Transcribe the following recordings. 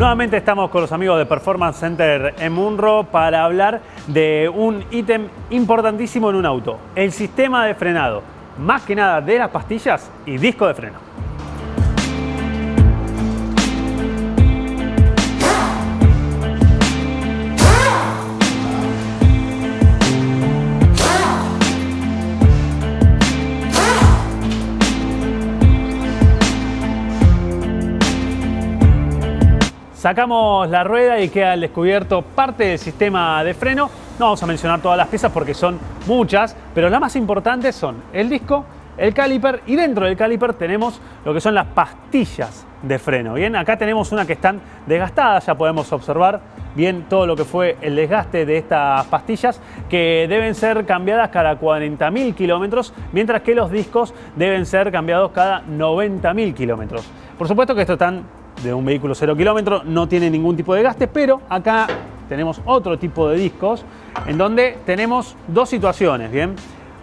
Nuevamente estamos con los amigos de Performance Center en Munro para hablar de un ítem importantísimo en un auto, el sistema de frenado, más que nada de las pastillas y disco de freno. Sacamos la rueda y queda al descubierto parte del sistema de freno. No vamos a mencionar todas las piezas porque son muchas, pero las más importantes son el disco, el caliper y dentro del caliper tenemos lo que son las pastillas de freno. Bien, acá tenemos una que están desgastadas, ya podemos observar bien todo lo que fue el desgaste de estas pastillas que deben ser cambiadas cada 40.000 kilómetros, mientras que los discos deben ser cambiados cada 90.000 kilómetros. Por supuesto que estos están de un vehículo 0 kilómetros, no tiene ningún tipo de desgaste, pero acá tenemos otro tipo de discos en donde tenemos dos situaciones. Bien,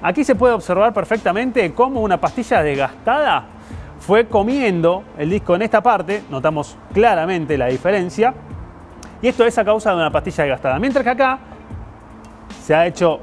aquí se puede observar perfectamente cómo una pastilla desgastada fue comiendo el disco en esta parte, notamos claramente la diferencia, y esto es a causa de una pastilla desgastada, mientras que acá se ha hecho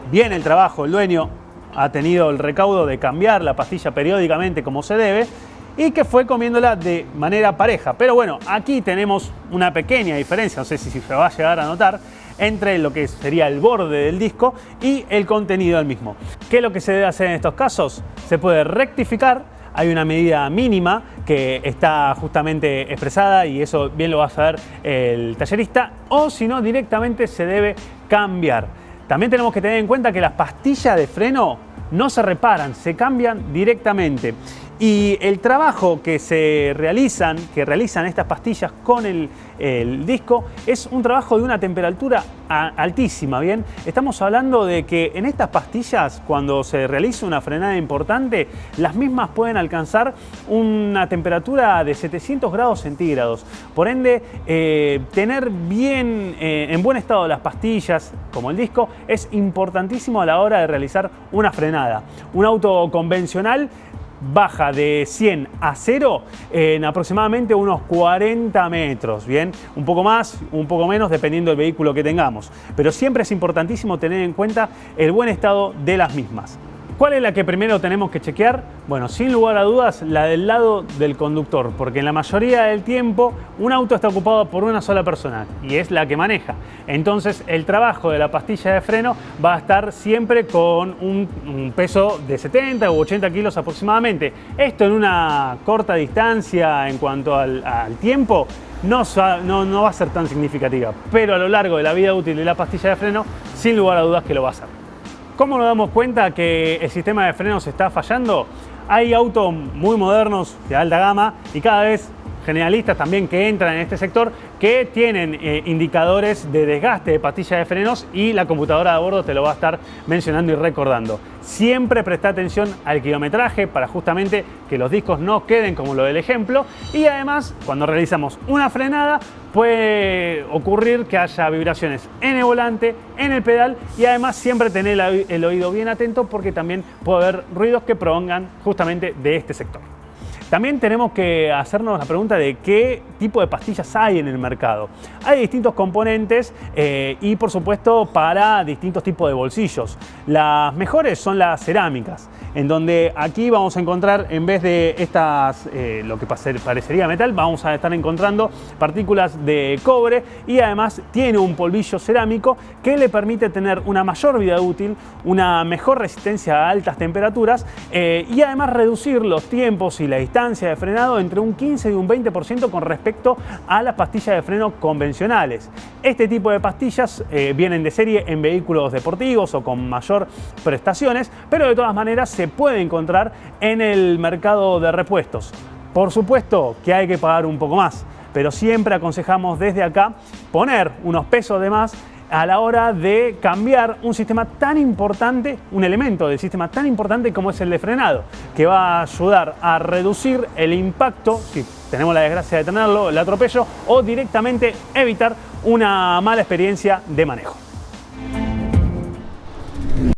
bien el trabajo, el dueño ha tenido el recaudo de cambiar la pastilla periódicamente como se debe, y que fue comiéndola de manera pareja. Pero bueno, aquí tenemos una pequeña diferencia, no sé si se va a llegar a notar, entre lo que sería el borde del disco y el contenido del mismo. ¿Qué es lo que se debe hacer en estos casos? Se puede rectificar, hay una medida mínima que está justamente expresada y eso bien lo va a saber el tallerista, o si no, directamente se debe cambiar. También tenemos que tener en cuenta que las pastillas de freno no se reparan, se cambian directamente. Y el trabajo que realizan estas pastillas con el disco es un trabajo de una temperatura altísima, ¿bien? Estamos hablando de que en estas pastillas, cuando se realiza una frenada importante, las mismas pueden alcanzar una temperatura de 700 grados centígrados. Por ende, tener bien en buen estado las pastillas, como el disco, es importantísimo a la hora de realizar una frenada. Un auto convencional baja de 100 a 0 en aproximadamente unos 40 metros, ¿bien? Un poco más, un poco menos, dependiendo del vehículo que tengamos. Pero siempre es importantísimo tener en cuenta el buen estado de las mismas. ¿Cuál es la que primero tenemos que chequear? Bueno, sin lugar a dudas, la del lado del conductor, porque en la mayoría del tiempo un auto está ocupado por una sola persona y es la que maneja. Entonces, el trabajo de la pastilla de freno va a estar siempre con un peso de 70 u 80 kilos aproximadamente. Esto en una corta distancia en cuanto al tiempo no va a ser tan significativa, pero a lo largo de la vida útil de la pastilla de freno, sin lugar a dudas que lo va a hacer. ¿Cómo nos damos cuenta que el sistema de frenos está fallando? Hay autos muy modernos de alta gama y cada vez generalistas también que entran en este sector que tienen indicadores de desgaste de pastillas de frenos y la computadora de a bordo te lo va a estar mencionando y recordando. Siempre presta atención al kilometraje para justamente que los discos no queden como lo del ejemplo, y además cuando realizamos una frenada puede ocurrir que haya vibraciones en el volante, en el pedal, y además siempre tener el oído bien atento porque también puede haber ruidos que provengan justamente de este sector. También tenemos que hacernos la pregunta de qué tipo de pastillas hay en el mercado. Hay distintos componentes y por supuesto para distintos tipos de bolsillos. Las mejores son las cerámicas, en donde aquí vamos a encontrar, en vez de estas, lo que parecería metal, vamos a estar encontrando partículas de cobre, y además tiene un polvillo cerámico que le permite tener una mayor vida útil, una mejor resistencia a altas temperaturas y además reducir los tiempos y la distancia de frenado entre un 15 y un 20% con respecto a las pastillas de freno convencionales. Este tipo de pastillas vienen de serie en vehículos deportivos o con mayor prestaciones, pero de todas maneras se puede encontrar en el mercado de repuestos. Por supuesto que hay que pagar un poco más, pero siempre aconsejamos desde acá poner unos pesos de más a la hora de cambiar un sistema tan importante, un elemento del sistema tan importante como es el de frenado, que va a ayudar a reducir el impacto, si tenemos la desgracia de tenerlo, el atropello, o directamente evitar una mala experiencia de manejo.